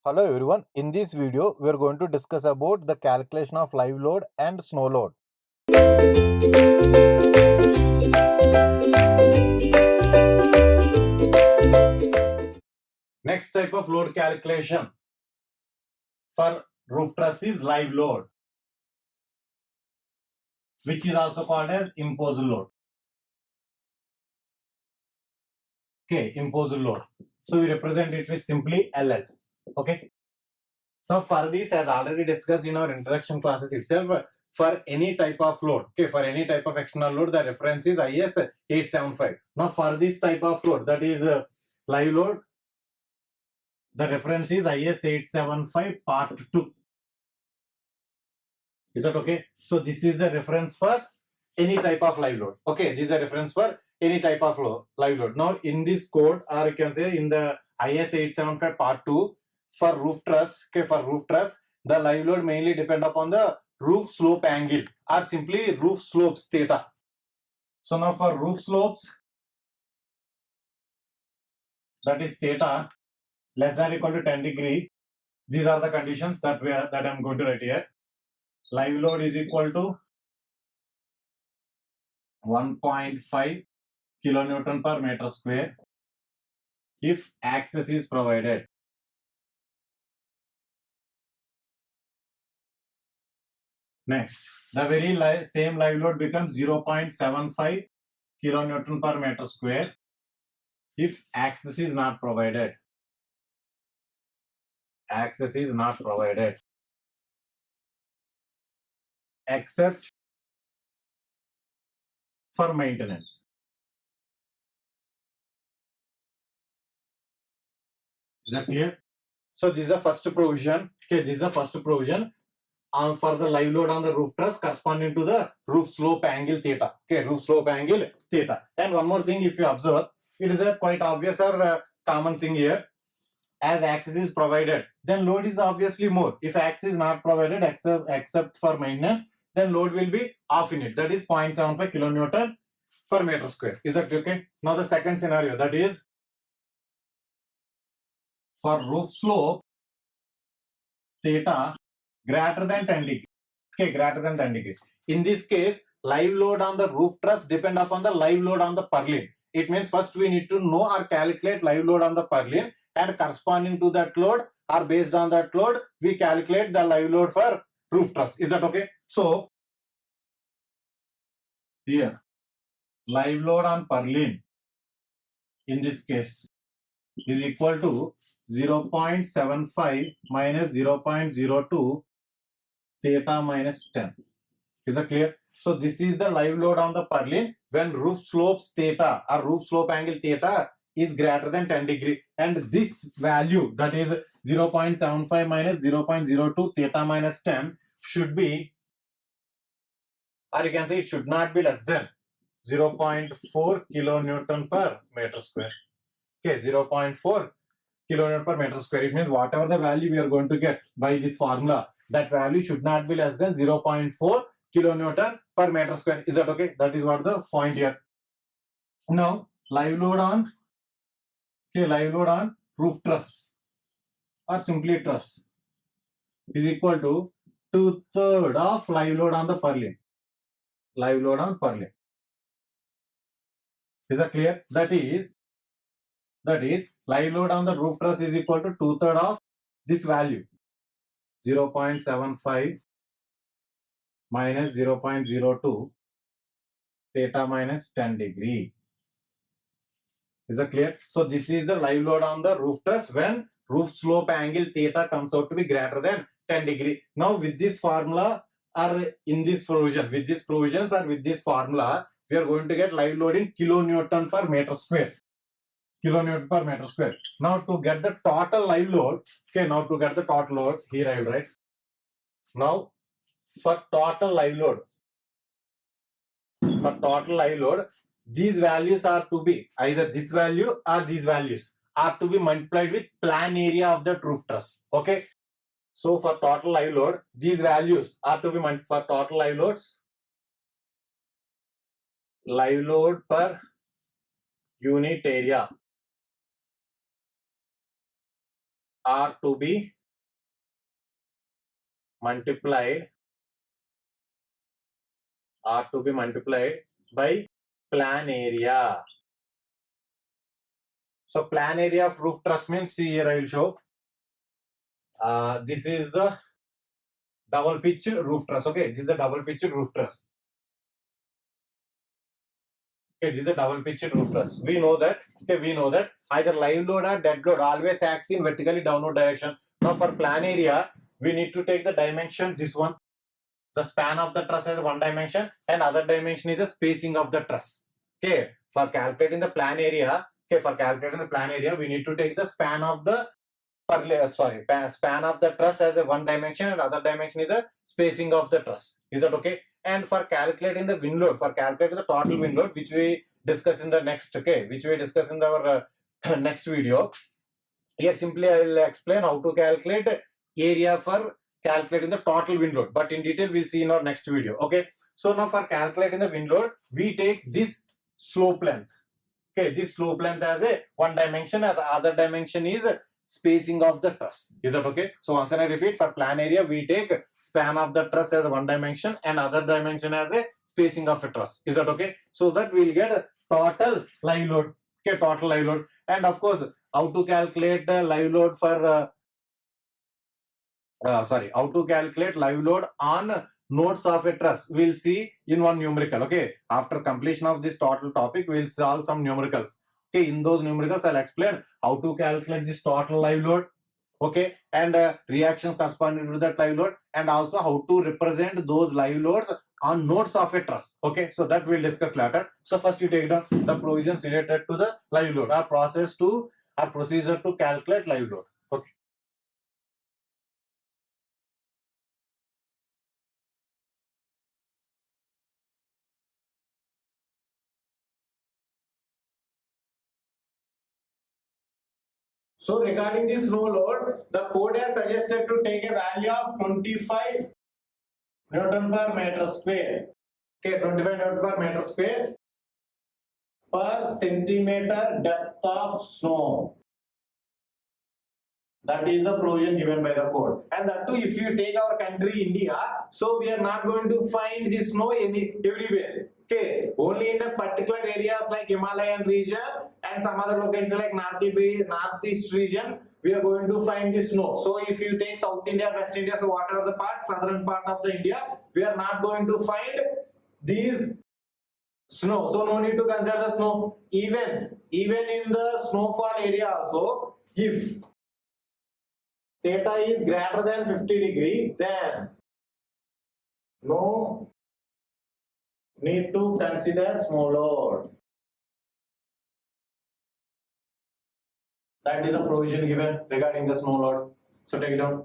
Hello everyone, in this video we are going to discuss about the calculation of live load and snow load. Next type of load calculation for roof truss is live load, which is also called as imposed load. Okay, imposed load. So we represent it with simply LL. Okay. Now for this, as already discussed in our introduction classes itself, for any type of load, okay, for any type of external load, the reference is IS 875. Now for this type of load, that is live load, the reference is IS 875 part 2. Is that okay? So this is the reference for any type of live load. Okay, this is the reference for any type of live load. Now in this code, or you can say in the IS 875 part 2, for roof truss, okay, for roof truss, the live load mainly depend upon the roof slope angle or simply roof slopes theta. So now for roof slopes, that is theta less than or equal to 10 degree. These are the conditions that I'm going to write here. Live load is equal to 1.5 kilonewton per meter square if access is provided. Next, the very same live load becomes 0.75 kilonewton per meter square if access is not provided. Access is not provided except for maintenance. Is that clear? So this is the first provision. Okay, this is the first provision for the live load on the roof truss corresponding to the roof slope angle theta. Okay, roof slope angle theta. And one more thing, if you observe, it is a quite obvious or common thing here. As access is provided, then load is obviously more. If access is not provided except for maintenance, then load will be off in it. That is 0.75 kilonewton per meter square. Is that okay? Now the second scenario, that is for roof slope theta greater than 10 degree. Okay, greater than 10 degree. In this case, live load on the roof truss depend upon the live load on the purlin. It means first we need to know or calculate live load on the purlin, and corresponding to that load or based on that load, we calculate the live load for roof truss. Is that okay? So here, live load on purlin in this case is equal to 0.75 minus 0.02 theta minus 10. Is that clear? So this is the live load on the purlin when roof slopes theta or roof slope angle theta is greater than 10 degree, and this value, that is 0.75 minus 0.02 theta minus 10, should be, or you can say it should not be less than 0.4 kilonewton per meter square. Okay, 0.4 kilonewton per meter square. It means whatever the value we are going to get by this formula, that value should not be less than 0.4 kilonewton per meter square. Is that okay? That is what the point here. Now live load on, okay, live load on roof truss or simply truss is equal to 2/3 of live load on the purlin. Live load on purlin. Is that clear? That is live load on the roof truss is equal to 2/3 of this value, 0.75 minus 0.02 theta minus 10 degree. Is that clear? So this is the live load on the roof truss when roof slope angle theta comes out to be greater than 10 degree. Now with this formula or in this provision, with these provisions or with this formula, we are going to get live load in kilonewton per meter square. Kilonewton per meter square. Now to get the total live load, okay, now to get the total load, here I will write. Now for total live load, these values are to be either this value or these values are to be multiplied with plan area of the roof truss. Okay. So for total live load, these values are to be multiplied for total live loads. Live load per unit area are to be multiplied by plan area. So plan area of roof truss means, see here I will show. This is the double pitched roof truss. Okay, this is the double pitched roof truss. Okay, this is a double pitched roof truss. We know that. Okay, we know that either live load or dead load always acts in vertically downward direction. Now for plan area, we need to take the dimension, this one. The span of the truss has one dimension and other dimension is the spacing of the truss. Okay, for calculating the plan area, we need to take the span of the span of the truss as a one dimension and other dimension is the spacing of the truss. Is that okay? And for calculating the wind load, for calculating the total wind load, which we discuss in the next, which we discuss in our next video. Here simply I will explain how to calculate area for calculating the total wind load, but in detail we'll see in our next video. Okay, so now for calculating the wind load, we take this slope length. Okay, this slope length as a one dimension and the other dimension is spacing of the truss. Is that okay? So once again I repeat, for plan area we take span of the truss as one dimension and other dimension as a spacing of a truss. Is that okay? So that we'll get total live load. Okay, total live load. And of course, how to calculate live load for how to calculate live load on nodes of a truss, we'll see in one numerical. Okay, after completion of this total topic, we'll solve some numericals. Okay, in those numericals I'll explain how to calculate this total live load. Okay, and reactions corresponding to that live load, and also how to represent those live loads on nodes of a truss. Okay, so that we'll discuss later. So first you take down the provisions related to the live load, our procedure to calculate live load. Okay. So regarding this snow load, the code has suggested to take a value of 25 Newton per meter square. Okay, 25 Newton per meter square per centimeter depth of snow. That is the provision given by the code. And that too, if you take our country India, so we are not going to find the snow everywhere. Okay, only in a particular areas like Himalayan region and some other locations like Northeast region, we are going to find the snow. So if you take South India, West India, so whatever the part, southern part of the India, we are not going to find these snow. So no need to consider the snow. Even in the snowfall area also, if theta is greater than 50 degree, then no need to consider snow load. That is a provision given regarding the snow load. So take it down.